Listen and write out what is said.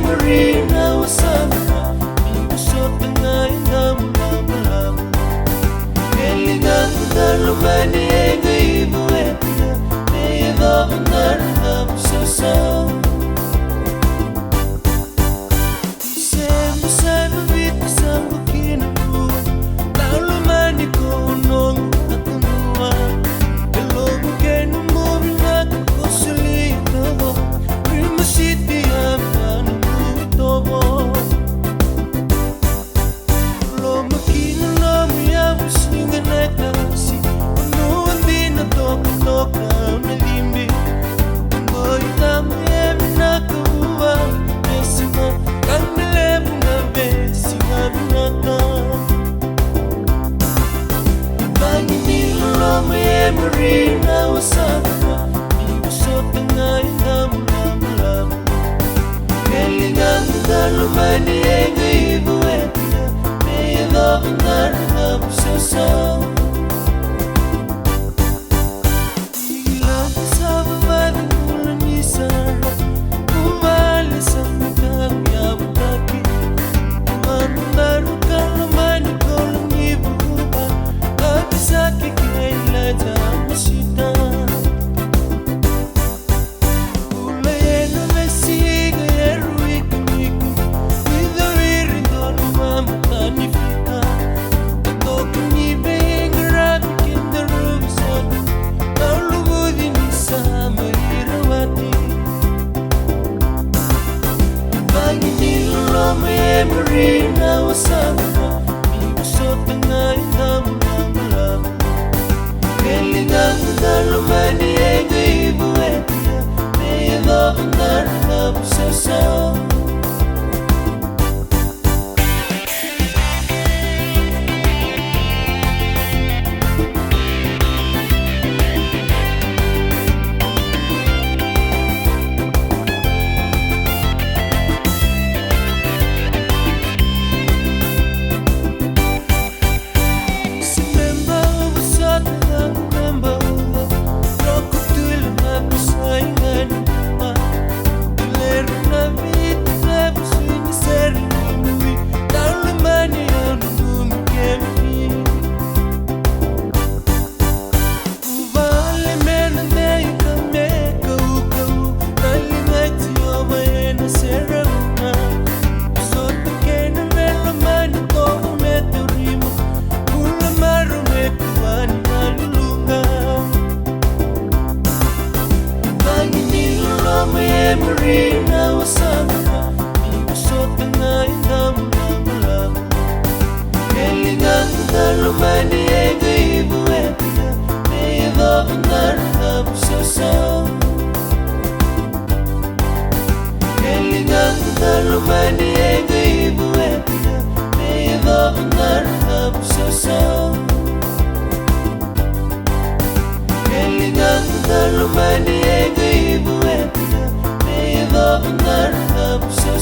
Marina was Sandra, you shot the night, love. Elingan, the Romani, and gave away. They love another so sound. Same, with the sun looking at you. Now, Romani, go on, the love again, moving like a costly love. Prima City, Marina was Sandra, you shot the night, love. Elingan, the Romani, and gave away. They love another so sound. Marina was Sandra, you shot the night, love. Elingan, the Romani, and gave away. They love another so sound. Marina was Sandra, you shot the night, love. Elingan, the Romani, and gave away. They love another so sound. Elingan, the Romani, and gave away. They love another so sound. Elingan, the Romani, and gave away. Love and love so